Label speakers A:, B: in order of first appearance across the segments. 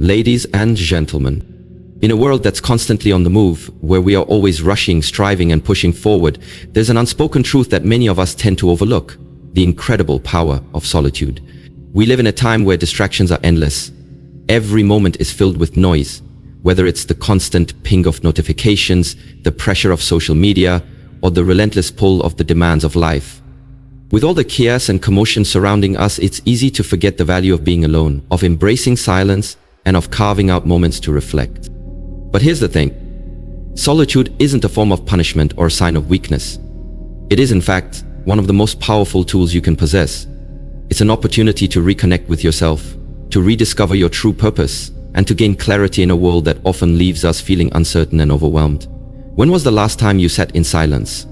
A: Ladies and gentlemen, in a world that's constantly on the move, where we are always rushing, striving, and pushing forward, there's an unspoken truth that many of us tend to overlook: the incredible power of solitude. We live in a time where distractions are endless. Every moment is filled with noise, whether it's the constant ping of notifications, the pressure of social media, or the relentless pull of the demands of life. With all the chaos and commotion surrounding us, it's easy to forget the value of being alone, of embracing silence, and of carving out moments to reflect. But here's the thing: solitude isn't a form of punishment or a sign of weakness. It is, in fact, one of the most powerful tools you can possess. It's an opportunity to reconnect with yourself, to rediscover your true purpose, and to gain clarity in a world that often leaves us feeling uncertain and overwhelmed. When was the last time you sat in silence?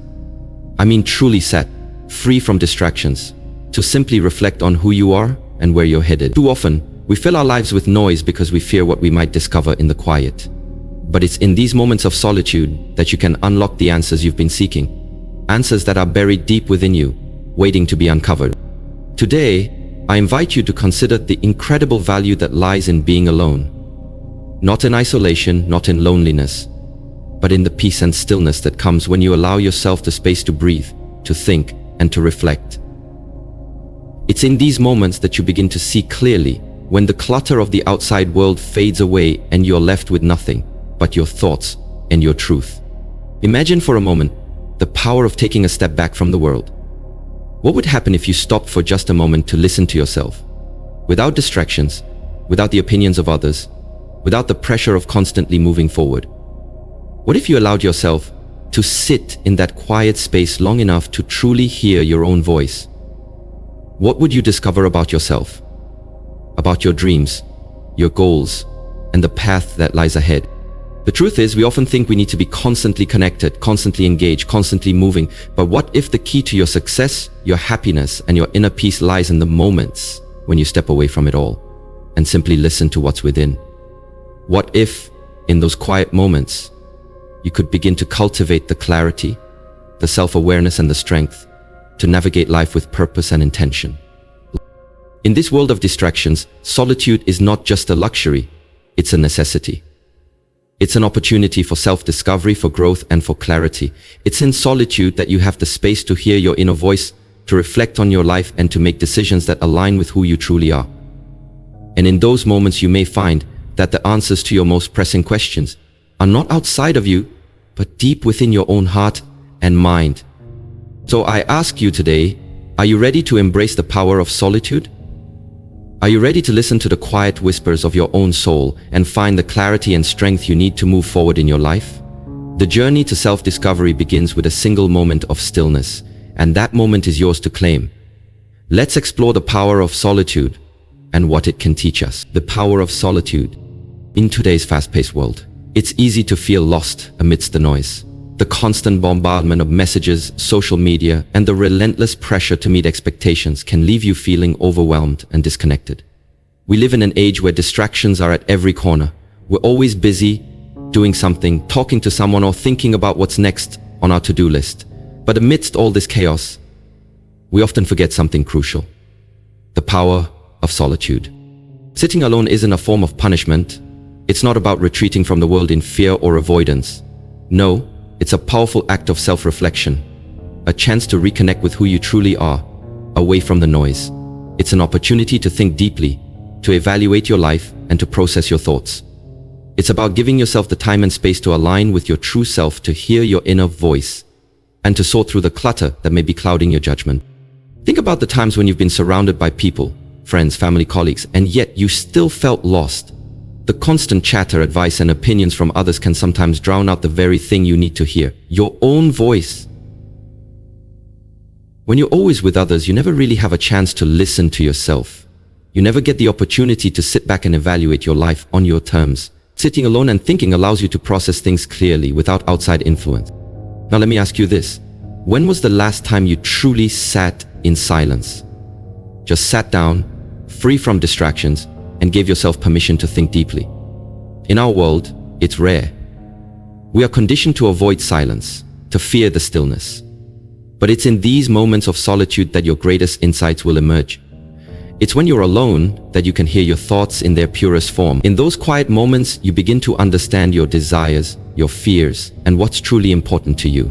A: I mean truly sat, free from distractions, to simply reflect on who you are and where you're headed. Too often, we fill our lives with noise because we fear what we might discover in the quiet. But it's in these moments of solitude that you can unlock the answers you've been seeking. Answers that are buried deep within you, waiting to be uncovered. Today, I invite you to consider the incredible value that lies in being alone. Not in isolation, not in loneliness, but in the peace and stillness that comes when you allow yourself the space to breathe, to think, and to reflect. It's in these moments that you begin to see clearly, when the clutter of the outside world fades away and you're left with nothing but your thoughts and your truth. Imagine for a moment the power of taking a step back from the world. What would happen if you stopped for just a moment to listen to yourself? Without distractions, without the opinions of others, without the pressure of constantly moving forward. What if you allowed yourself to sit in that quiet space long enough to truly hear your own voice? What would you discover about yourself? About your dreams, your goals, and the path that lies ahead? The truth is, we often think we need to be constantly connected, constantly engaged, constantly moving. But what if the key to your success, your happiness, and your inner peace lies in the moments when you step away from it all and simply listen to what's within? What if, in those quiet moments, you could begin to cultivate the clarity, the self-awareness, and the strength to navigate life with purpose and intention? In this world of distractions, solitude is not just a luxury, it's a necessity. It's an opportunity for self-discovery, for growth, and for clarity. It's in solitude that you have the space to hear your inner voice, to reflect on your life, and to make decisions that align with who you truly are. And in those moments, you may find that the answers to your most pressing questions are not outside of you, but deep within your own heart and mind. So I ask you today, are you ready to embrace the power of solitude? Are you ready to listen to the quiet whispers of your own soul and find the clarity and strength you need to move forward in your life? The journey to self-discovery begins with a single moment of stillness, and that moment is yours to claim. Let's explore the power of solitude and what it can teach us. The power of solitude. In today's fast-paced world, it's easy to feel lost amidst the noise. The constant bombardment of messages, social media, and the relentless pressure to meet expectations can leave you feeling overwhelmed and disconnected. We live in an age where distractions are at every corner. We're always busy, doing something, talking to someone, or thinking about what's next on our to-do list. But amidst all this chaos, we often forget something crucial: the power of solitude. Sitting alone isn't a form of punishment. It's not about retreating from the world in fear or avoidance. No, it's a powerful act of self-reflection, a chance to reconnect with who you truly are, away from the noise. It's an opportunity to think deeply, to evaluate your life, and to process your thoughts. It's about giving yourself the time and space to align with your true self, to hear your inner voice, and to sort through the clutter that may be clouding your judgment. Think about the times when you've been surrounded by people, friends, family, colleagues, and yet you still felt lost. The constant chatter, advice, and opinions from others can sometimes drown out the very thing you need to hear: your own voice. When you're always with others, you never really have a chance to listen to yourself. You never get the opportunity to sit back and evaluate your life on your terms. Sitting alone and thinking allows you to process things clearly without outside influence. Now let me ask you this: when was the last time you truly sat in silence? Just sat down, free from distractions, and gave yourself permission to think deeply. In our world, it's rare. We are conditioned to avoid silence, to fear the stillness. But it's in these moments of solitude that your greatest insights will emerge. It's when you're alone that you can hear your thoughts in their purest form. In those quiet moments, you begin to understand your desires, your fears, and what's truly important to you.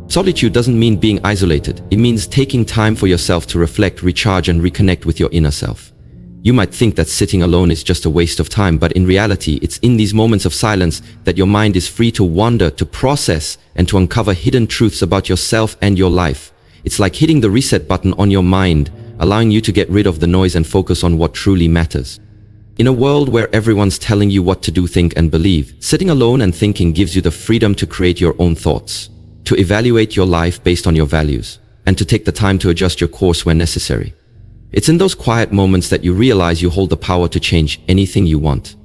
A: Solitude doesn't mean being isolated. It means taking time for yourself to reflect, recharge, and reconnect with your inner self. You might think that sitting alone is just a waste of time, but in reality, it's in these moments of silence that your mind is free to wander, to process, and to uncover hidden truths about yourself and your life. It's like hitting the reset button on your mind, allowing you to get rid of the noise and focus on what truly matters. In a world where everyone's telling you what to do, think, and believe, sitting alone and thinking gives you the freedom to create your own thoughts, to evaluate your life based on your values, and to take the time to adjust your course when necessary. It's in those quiet moments that you realize you hold the power to change anything you want.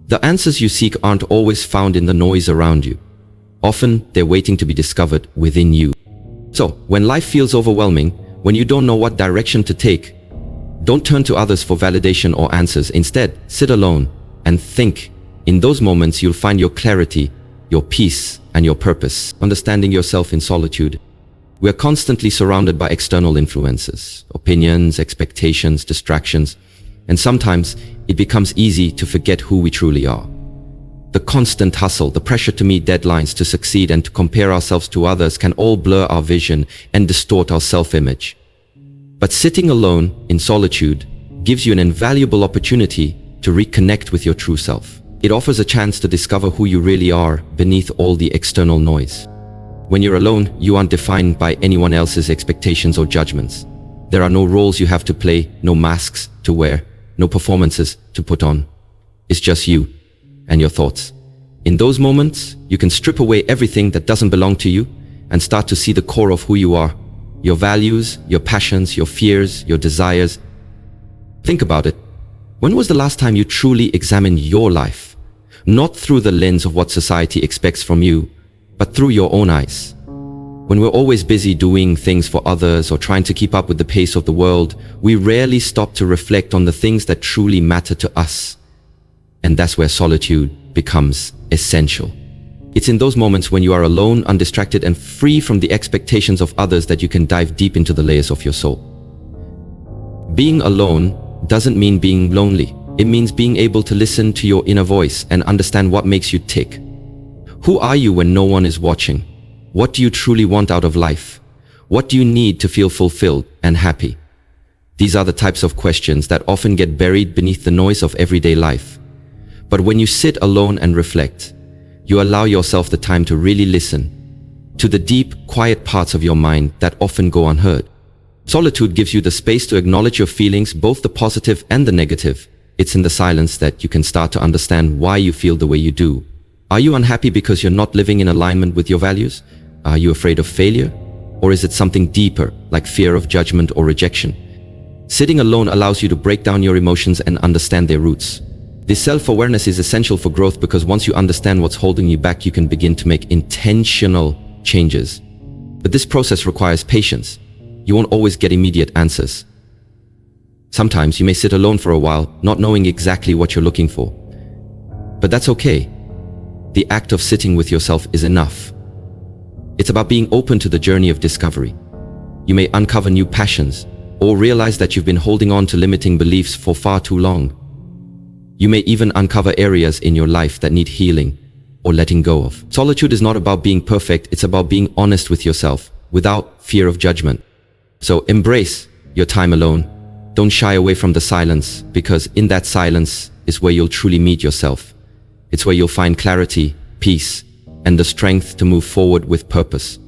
A: The answers you seek aren't always found in the noise around you. Often, they're waiting to be discovered within you. So, when life feels overwhelming, when you don't know what direction to take, don't turn to others for validation or answers. Instead, sit alone and think. In those moments, you'll find your clarity, your peace, and your purpose. Understanding yourself in solitude. We are constantly surrounded by external influences, opinions, expectations, distractions, and sometimes it becomes easy to forget who we truly are. The constant hustle, the pressure to meet deadlines, to succeed, and to compare ourselves to others can all blur our vision and distort our self-image. But sitting alone in solitude gives you an invaluable opportunity to reconnect with your true self. It offers a chance to discover who you really are beneath all the external noise. When you're alone, you aren't defined by anyone else's expectations or judgments. There are no roles you have to play, no masks to wear, no performances to put on. It's just you and your thoughts. In those moments, you can strip away everything that doesn't belong to you and start to see the core of who you are. Your values, your passions, your fears, your desires. Think about it. When was the last time you truly examined your life? Not through the lens of what society expects from you, but through your own eyes. When we're always busy doing things for others or trying to keep up with the pace of the world, we rarely stop to reflect on the things that truly matter to us. And that's where solitude becomes essential. It's in those moments when you are alone, undistracted, and free from the expectations of others that you can dive deep into the layers of your soul. Being alone doesn't mean being lonely. It means being able to listen to your inner voice and understand what makes you tick. Who are you when no one is watching? What do you truly want out of life? What do you need to feel fulfilled and happy? These are the types of questions that often get buried beneath the noise of everyday life. But when you sit alone and reflect, you allow yourself the time to really listen to the deep, quiet parts of your mind that often go unheard. Solitude gives you the space to acknowledge your feelings, both the positive and the negative. It's in the silence that you can start to understand why you feel the way you do. Are you unhappy because you're not living in alignment with your values? Are you afraid of failure? Or is it something deeper, like fear of judgment or rejection? Sitting alone allows you to break down your emotions and understand their roots. This self-awareness is essential for growth because once you understand what's holding you back, you can begin to make intentional changes. But this process requires patience. You won't always get immediate answers. Sometimes you may sit alone for a while, not knowing exactly what you're looking for. But that's okay. The act of sitting with yourself is enough. It's about being open to the journey of discovery. You may uncover new passions, or realize that you've been holding on to limiting beliefs for far too long. You may even uncover areas in your life that need healing or letting go of. Solitude is not about being perfect, it's about being honest with yourself, without fear of judgment. So embrace your time alone. Don't shy away from the silence, because in that silence is where you'll truly meet yourself. It's where you'll find clarity, peace, and the strength to move forward with purpose.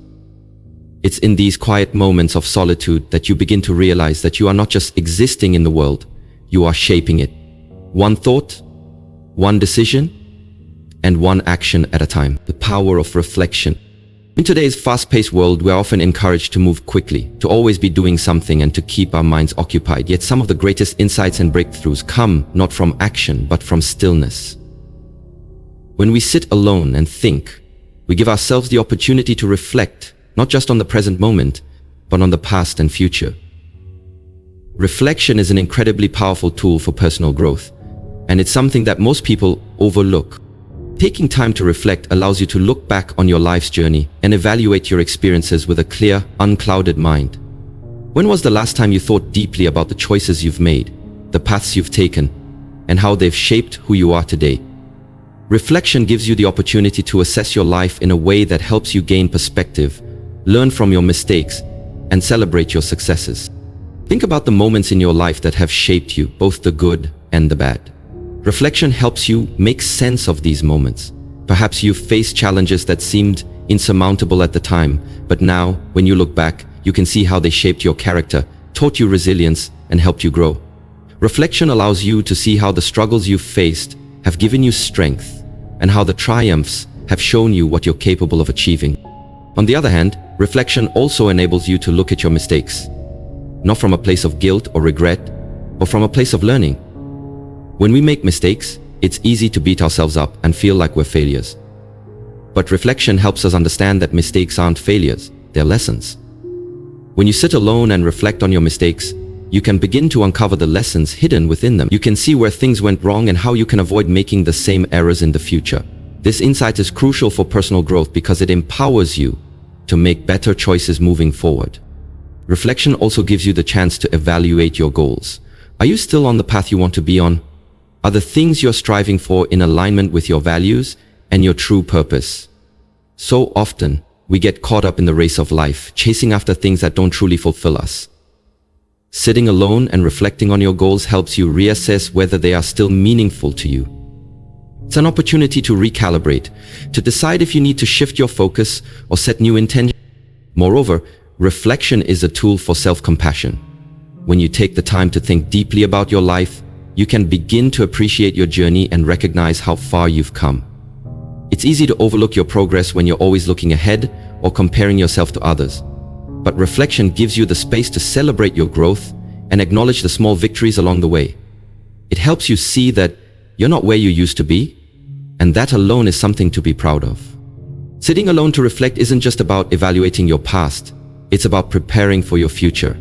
A: It's in these quiet moments of solitude that you begin to realize that you are not just existing in the world, you are shaping it. One thought, one decision, and one action at a time. The power of reflection. In today's fast-paced world, we're often encouraged to move quickly, to always be doing something and to keep our minds occupied. Yet some of the greatest insights and breakthroughs come not from action, but from stillness. When we sit alone and think, we give ourselves the opportunity to reflect, not just on the present moment, but on the past and future. Reflection is an incredibly powerful tool for personal growth, and it's something that most people overlook. Taking time to reflect allows you to look back on your life's journey and evaluate your experiences with a clear, unclouded mind. When was the last time you thought deeply about the choices you've made? the paths you've taken, and how they've shaped who you are today. Reflection gives you the opportunity to assess your life in a way that helps you gain perspective, learn from your mistakes, and celebrate your successes. Think about the moments in your life that have shaped you, both the good and the bad. Reflection helps you make sense of these moments. Perhaps you've faced challenges that seemed insurmountable at the time, but now, when you look back, you can see how they shaped your character, taught you resilience, and helped you grow. Reflection allows you to see how the struggles you've faced have given you strength, and how the triumphs have shown you what you're capable of achieving. On the other hand, reflection also enables you to look at your mistakes, not from a place of guilt or regret, but from a place of learning. When we make mistakes, it's easy to beat ourselves up and feel like we're failures. But reflection helps us understand that mistakes aren't failures, they're lessons. When you sit alone and reflect on your mistakes, you can begin to uncover the lessons hidden within them. You can see where things went wrong and how you can avoid making the same errors in the future. This insight is crucial for personal growth because it empowers you to make better choices moving forward. Reflection also gives you the chance to evaluate your goals. Are you still on the path you want to be on? Are the things you're striving for in alignment with your values and your true purpose? So often, we get caught up in the race of life, chasing after things that don't truly fulfill us. Sitting alone and reflecting on your goals helps you reassess whether they are still meaningful to you. It's an opportunity to recalibrate, to decide if you need to shift your focus or set new intentions. Moreover, reflection is a tool for self-compassion. When you take the time to think deeply about your life, you can begin to appreciate your journey and recognize how far you've come. It's easy to overlook your progress when you're always looking ahead or comparing yourself to others. But reflection gives you the space to celebrate your growth and acknowledge the small victories along the way. It helps you see that you're not where you used to be, and that alone is something to be proud of. Sitting alone to reflect isn't just about evaluating your past, it's about preparing for your future.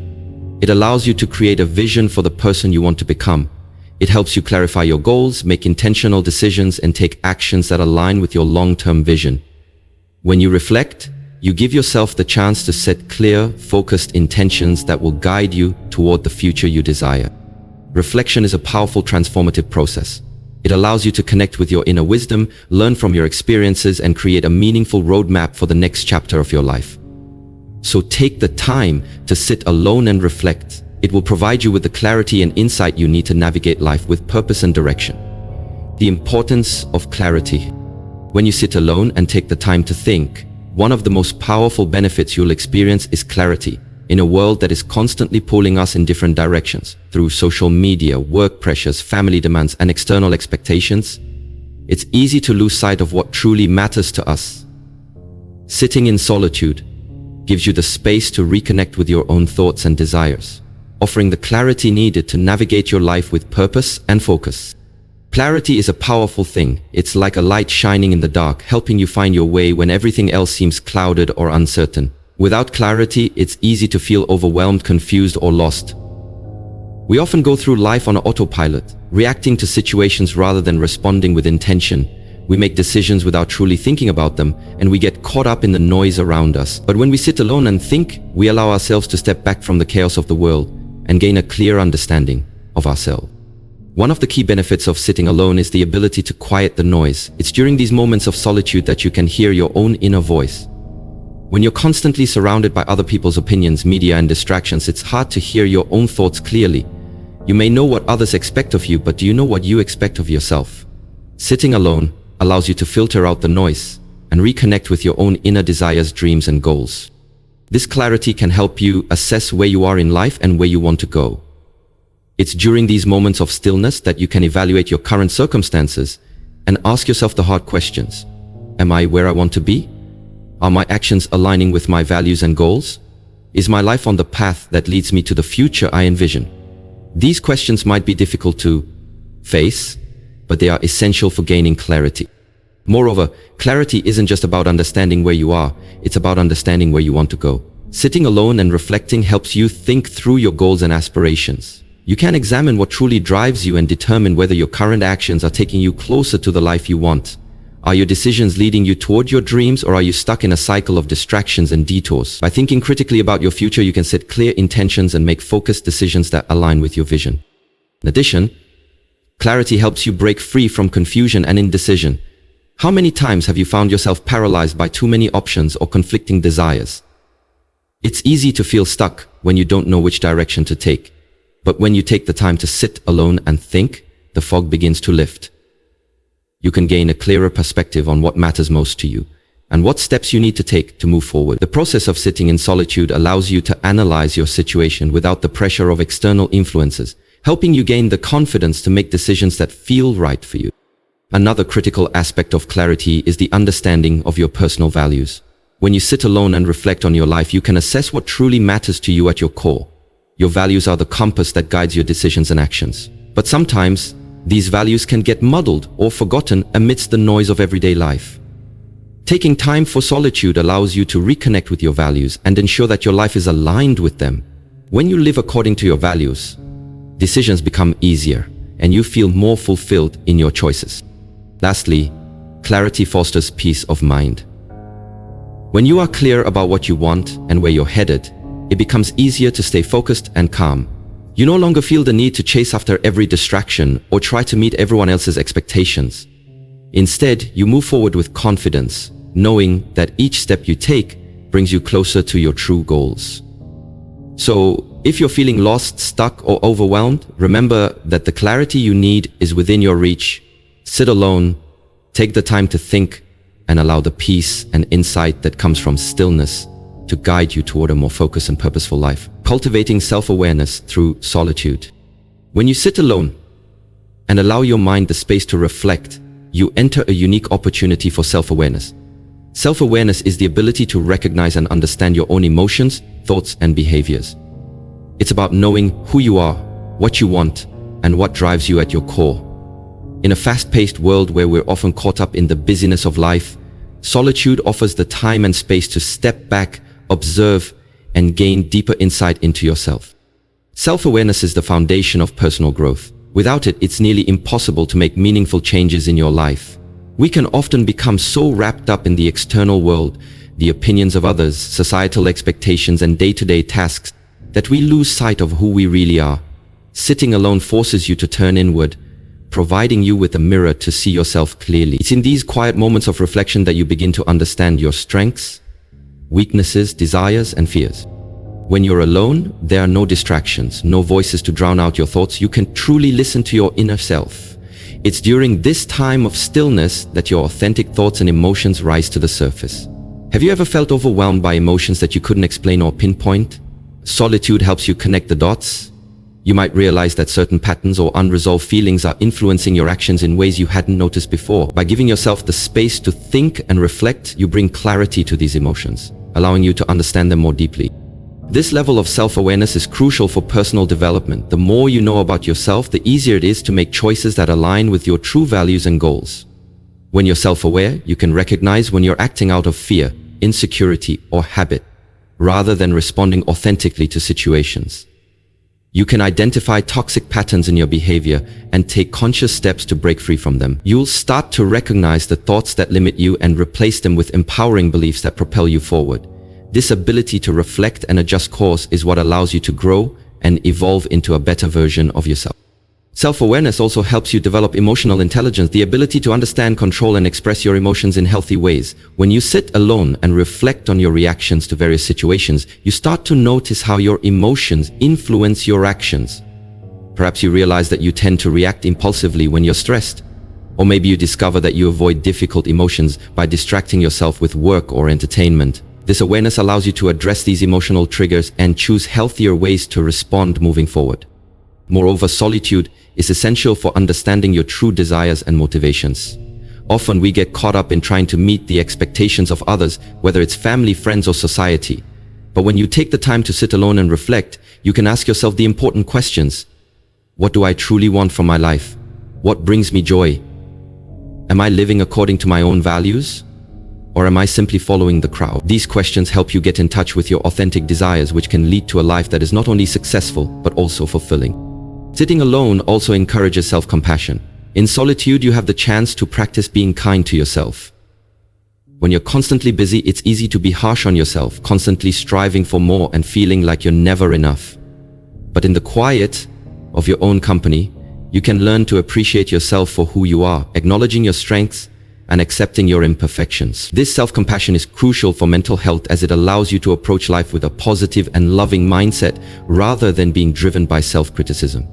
A: It allows you to create a vision for the person you want to become. It helps you clarify your goals, make intentional decisions, and take actions that align with your long-term vision. When you reflect, you give yourself the chance to set clear, focused intentions that will guide you toward the future you desire. Reflection is a powerful transformative process. It allows you to connect with your inner wisdom, learn from your experiences, and create a meaningful roadmap for the next chapter of your life. So take the time to sit alone and reflect. It will provide you with the clarity and insight you need to navigate life with purpose and direction. The importance of clarity. When you sit alone and take the time to think, one of the most powerful benefits you'll experience is clarity. In a world that is constantly pulling us in different directions, through social media, work pressures, family demands, and external expectations, it's easy to lose sight of what truly matters to us. Sitting in solitude gives you the space to reconnect with your own thoughts and desires, offering the clarity needed to navigate your life with purpose and focus. Clarity is a powerful thing. It's like a light shining in the dark, helping you find your way when everything else seems clouded or uncertain. Without clarity, it's easy to feel overwhelmed, confused, or lost. We often go through life on autopilot, reacting to situations rather than responding with intention. We make decisions without truly thinking about them, and we get caught up in the noise around us. But when we sit alone and think, we allow ourselves to step back from the chaos of the world and gain a clear understanding of ourselves. One of the key benefits of sitting alone is the ability to quiet the noise. It's during these moments of solitude that you can hear your own inner voice. When you're constantly surrounded by other people's opinions, media, and distractions, it's hard to hear your own thoughts clearly. You may know what others expect of you, but do you know what you expect of yourself? Sitting alone allows you to filter out the noise and reconnect with your own inner desires, dreams, and goals. This clarity can help you assess where you are in life and where you want to go. It's during these moments of stillness that you can evaluate your current circumstances and ask yourself the hard questions. Am I where I want to be? Are my actions aligning with my values and goals? Is my life on the path that leads me to the future I envision? These questions might be difficult to face, but they are essential for gaining clarity. Moreover, clarity isn't just about understanding where you are, it's about understanding where you want to go. Sitting alone and reflecting helps you think through your goals and aspirations. You can examine what truly drives you and determine whether your current actions are taking you closer to the life you want. Are your decisions leading you toward your dreams, or are you stuck in a cycle of distractions and detours? By thinking critically about your future, you can set clear intentions and make focused decisions that align with your vision. In addition, clarity helps you break free from confusion and indecision. How many times have you found yourself paralyzed by too many options or conflicting desires? It's easy to feel stuck when you don't know which direction to take. But when you take the time to sit alone and think, the fog begins to lift. You can gain a clearer perspective on what matters most to you and what steps you need to take to move forward. The process of sitting in solitude allows you to analyze your situation without the pressure of external influences, helping you gain the confidence to make decisions that feel right for you. Another critical aspect of clarity is the understanding of your personal values. When you sit alone and reflect on your life, you can assess what truly matters to you at your core. Your values are the compass that guides your decisions and actions. But sometimes, these values can get muddled or forgotten amidst the noise of everyday life. Taking time for solitude allows you to reconnect with your values and ensure that your life is aligned with them. When you live according to your values, decisions become easier and you feel more fulfilled in your choices. Lastly, clarity fosters peace of mind. When you are clear about what you want and where you're headed, it becomes easier to stay focused and calm. You no longer feel the need to chase after every distraction or try to meet everyone else's expectations. Instead, you move forward with confidence, knowing that each step you take brings you closer to your true goals. So, if you're feeling lost, stuck, or overwhelmed, remember that the clarity you need is within your reach. Sit alone, take the time to think, and allow the peace and insight that comes from stillness to guide you toward a more focused and purposeful life. Cultivating self-awareness through solitude. When you sit alone and allow your mind the space to reflect, you enter a unique opportunity for self-awareness. Self-awareness is the ability to recognize and understand your own emotions, thoughts, and behaviors. It's about knowing who you are, what you want, and what drives you at your core. In a fast-paced world where we're often caught up in the busyness of life, solitude offers the time and space to step back, observe, and gain deeper insight into yourself. Self-awareness is the foundation of personal growth. Without it, it's nearly impossible to make meaningful changes in your life. We can often become so wrapped up in the external world, the opinions of others, societal expectations, and day-to-day tasks that we lose sight of who we really are. Sitting alone forces you to turn inward, providing you with a mirror to see yourself clearly. It's in these quiet moments of reflection that you begin to understand your strengths, weaknesses, desires, and fears. When you're alone, there are no distractions, no voices to drown out your thoughts. You can truly listen to your inner self. It's during this time of stillness that your authentic thoughts and emotions rise to the surface. Have you ever felt overwhelmed by emotions that you couldn't explain or pinpoint? Solitude helps you connect the dots. You might realize that certain patterns or unresolved feelings are influencing your actions in ways you hadn't noticed before. By giving yourself the space to think and reflect, you bring clarity to these emotions, allowing you to understand them more deeply. This level of self-awareness is crucial for personal development. The more you know about yourself, the easier it is to make choices that align with your true values and goals. When you're self-aware, you can recognize when you're acting out of fear, insecurity, or habit, rather than responding authentically to situations. You can identify toxic patterns in your behavior and take conscious steps to break free from them. You'll start to recognize the thoughts that limit you and replace them with empowering beliefs that propel you forward. This ability to reflect and adjust course is what allows you to grow and evolve into a better version of yourself. Self-awareness also helps you develop emotional intelligence, the ability to understand, control, and express your emotions in healthy ways. When you sit alone and reflect on your reactions to various situations, you start to notice how your emotions influence your actions. Perhaps you realize that you tend to react impulsively when you're stressed. Or maybe you discover that you avoid difficult emotions by distracting yourself with work or entertainment. This awareness allows you to address these emotional triggers and choose healthier ways to respond moving forward. Moreover, solitude is essential for understanding your true desires and motivations. Often we get caught up in trying to meet the expectations of others, whether it's family, friends, or society. But when you take the time to sit alone and reflect, you can ask yourself the important questions. What do I truly want from my life? What brings me joy? Am I living according to my own values? Or am I simply following the crowd? These questions help you get in touch with your authentic desires, which can lead to a life that is not only successful, but also fulfilling. Sitting alone also encourages self-compassion. In solitude, you have the chance to practice being kind to yourself. When you're constantly busy, it's easy to be harsh on yourself, constantly striving for more and feeling like you're never enough. But in the quiet, of your own company, you can learn to appreciate yourself for who you are, acknowledging your strengths and accepting your imperfections. This self-compassion is crucial for mental health as it allows you to approach life with a positive and loving mindset rather than being driven by self-criticism.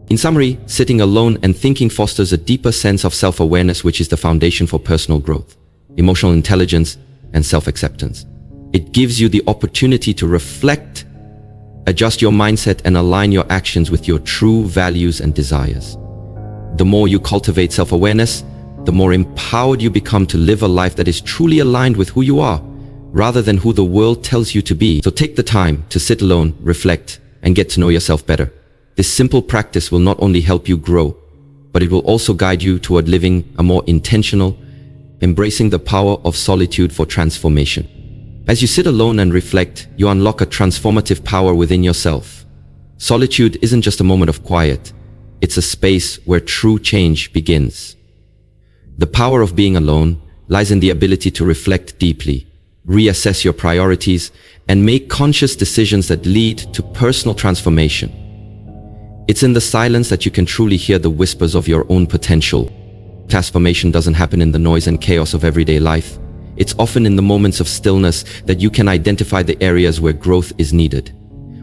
A: In summary, sitting alone and thinking fosters a deeper sense of self-awareness, which is the foundation for personal growth, emotional intelligence, and self-acceptance. It gives you the opportunity to reflect, adjust your mindset, and align your actions with your true values and desires. The more you cultivate self-awareness, the more empowered you become to live a life that is truly aligned with who you are, rather than who the world tells you to be. So take the time to sit alone, reflect, and get to know yourself better. This simple practice will not only help you grow, but it will also guide you toward living a more intentional, embracing the power of solitude for transformation. As you sit alone and reflect, you unlock a transformative power within yourself. Solitude isn't just a moment of quiet, it's a space where true change begins. The power of being alone lies in the ability to reflect deeply, reassess your priorities, and make conscious decisions that lead to personal transformation. It's in the silence that you can truly hear the whispers of your own potential. Transformation doesn't happen in the noise and chaos of everyday life. It's often in the moments of stillness that you can identify the areas where growth is needed.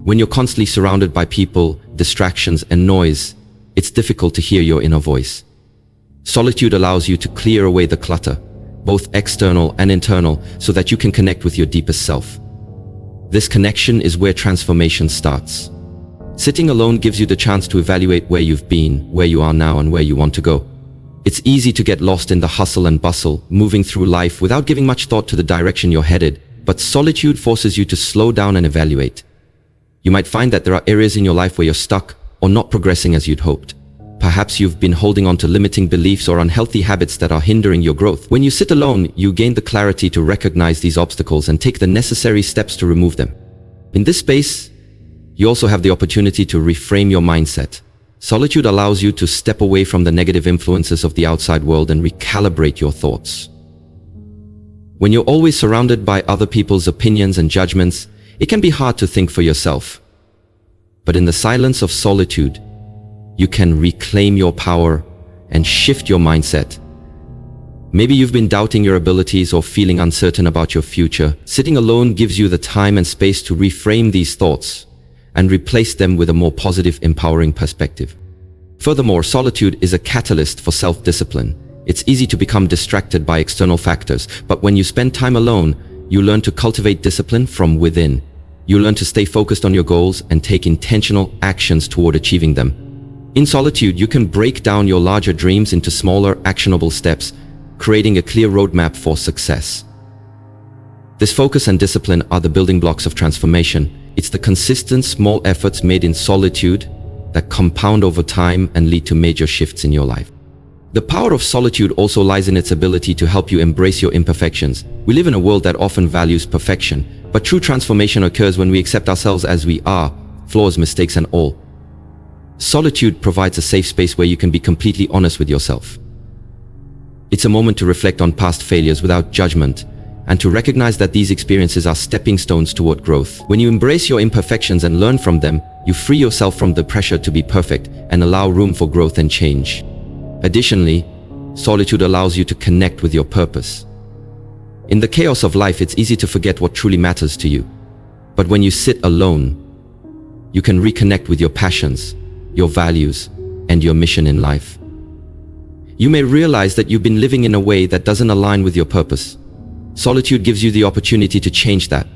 A: When you're constantly surrounded by people, distractions, and noise, it's difficult to hear your inner voice. Solitude allows you to clear away the clutter, both external and internal, so that you can connect with your deepest self. This connection is where transformation starts. Sitting alone gives you the chance to evaluate where you've been, where you are now, and where you want to go. It's easy to get lost in the hustle and bustle, moving through life without giving much thought to the direction you're headed, but solitude forces you to slow down and evaluate. You might find that there are areas in your life where you're stuck or not progressing as you'd hoped. Perhaps you've been holding on to limiting beliefs or unhealthy habits that are hindering your growth. When you sit alone, you gain the clarity to recognize these obstacles and take the necessary steps to remove them. In this space, you also have the opportunity to reframe your mindset. Solitude allows you to step away from the negative influences of the outside world and recalibrate your thoughts. When you're always surrounded by other people's opinions and judgments, it can be hard to think for yourself. But in the silence of solitude, you can reclaim your power and shift your mindset. Maybe you've been doubting your abilities or feeling uncertain about your future. Sitting alone gives you the time and space to reframe these thoughts and replace them with a more positive, empowering perspective. Furthermore, solitude is a catalyst for self-discipline. It's easy to become distracted by external factors, but when you spend time alone, you learn to cultivate discipline from within. You learn to stay focused on your goals and take intentional actions toward achieving them. In solitude, you can break down your larger dreams into smaller, actionable steps, creating a clear roadmap for success. This focus and discipline are the building blocks of transformation. It's the consistent, small efforts made in solitude that compound over time and lead to major shifts in your life. The power of solitude also lies in its ability to help you embrace your imperfections. We live in a world that often values perfection, but true transformation occurs when we accept ourselves as we are, flaws, mistakes, and all. Solitude provides a safe space where you can be completely honest with yourself. It's a moment to reflect on past failures without judgment, and to recognize that these experiences are stepping stones toward growth. When you embrace your imperfections and learn from them, you free yourself from the pressure to be perfect and allow room for growth and change. Additionally, solitude allows you to connect with your purpose. In the chaos of life, it's easy to forget what truly matters to you. But when you sit alone, you can reconnect with your passions, your values, and your mission in life. You may realize that you've been living in a way that doesn't align with your purpose. Solitude gives you the opportunity to change that,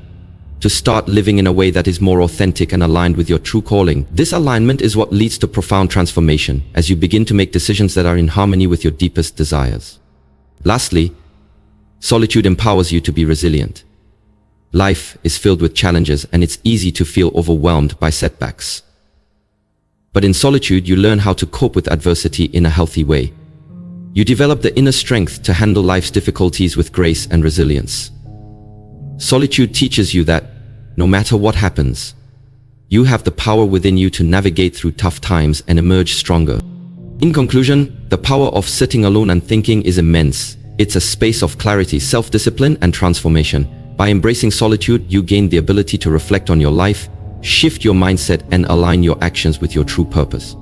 A: to start living in a way that is more authentic and aligned with your true calling. This alignment is what leads to profound transformation as you begin to make decisions that are in harmony with your deepest desires. Lastly, solitude empowers you to be resilient. Life is filled with challenges, and it's easy to feel overwhelmed by setbacks. But in solitude, you learn how to cope with adversity in a healthy way. You develop the inner strength to handle life's difficulties with grace and resilience. Solitude teaches you that, no matter what happens, you have the power within you to navigate through tough times and emerge stronger. In conclusion, the power of sitting alone and thinking is immense. It's a space of clarity, self-discipline, and transformation. By embracing solitude, you gain the ability to reflect on your life, shift your mindset, and align your actions with your true purpose.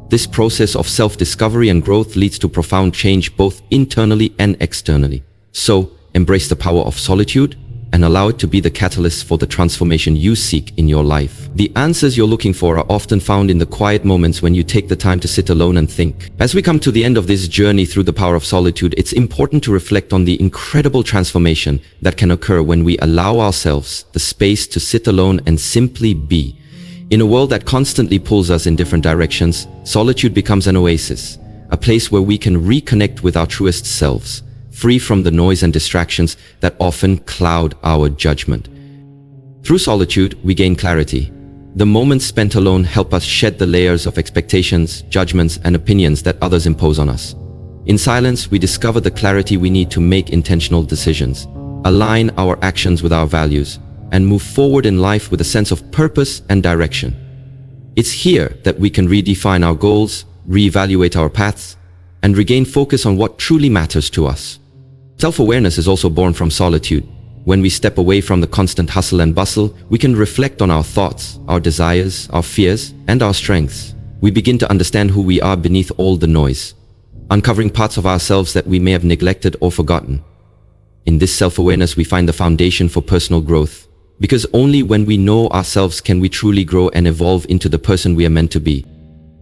A: This process of self-discovery and growth leads to profound change both internally and externally. So, embrace the power of solitude and allow it to be the catalyst for the transformation you seek in your life. The answers you're looking for are often found in the quiet moments when you take the time to sit alone and think. As we come to the end of this journey through the power of solitude, it's important to reflect on the incredible transformation that can occur when we allow ourselves the space to sit alone and simply be. In a world that constantly pulls us in different directions, solitude becomes an oasis, a place where we can reconnect with our truest selves, free from the noise and distractions that often cloud our judgment. Through solitude, we gain clarity. The moments spent alone help us shed the layers of expectations, judgments, and opinions that others impose on us. In silence, we discover the clarity we need to make intentional decisions, align our actions with our values, and move forward in life with a sense of purpose and direction. It's here that we can redefine our goals, reevaluate our paths, and regain focus on what truly matters to us. Self-awareness is also born from solitude. When we step away from the constant hustle and bustle, we can reflect on our thoughts, our desires, our fears, and our strengths. We begin to understand who we are beneath all the noise, uncovering parts of ourselves that we may have neglected or forgotten. In this self-awareness, we find the foundation for personal growth, because only when we know ourselves can we truly grow and evolve into the person we are meant to be.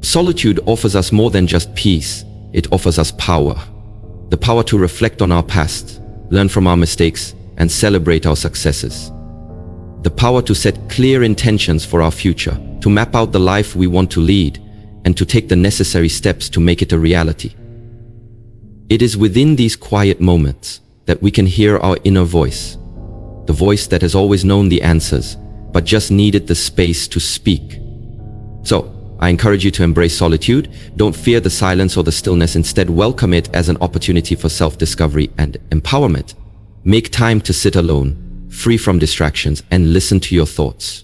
A: Solitude offers us more than just peace. It offers us power. The power to reflect on our past, learn from our mistakes, and celebrate our successes. The power to set clear intentions for our future, to map out the life we want to lead, and to take the necessary steps to make it a reality. It is within these quiet moments that we can hear our inner voice, the voice that has always known the answers, but just needed the space to speak. So, I encourage you to embrace solitude. Don't fear the silence or the stillness. Instead, welcome it as an opportunity for self-discovery and empowerment. Make time to sit alone, free from distractions, and listen to your thoughts.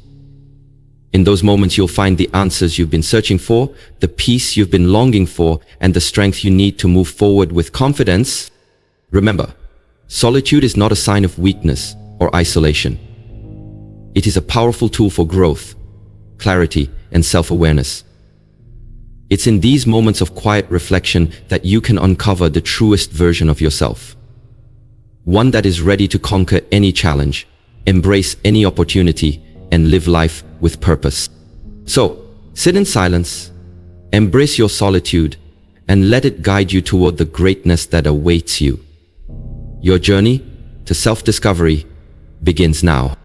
A: In those moments, you'll find the answers you've been searching for, the peace you've been longing for, and the strength you need to move forward with confidence. Remember, solitude is not a sign of weakness or isolation. It is a powerful tool for growth, clarity, and self-awareness. It's in these moments of quiet reflection that you can uncover the truest version of yourself. One that is ready to conquer any challenge, embrace any opportunity, and live life with purpose. So, sit in silence, embrace your solitude, and let it guide you toward the greatness that awaits you. Your journey to self-discovery begins now.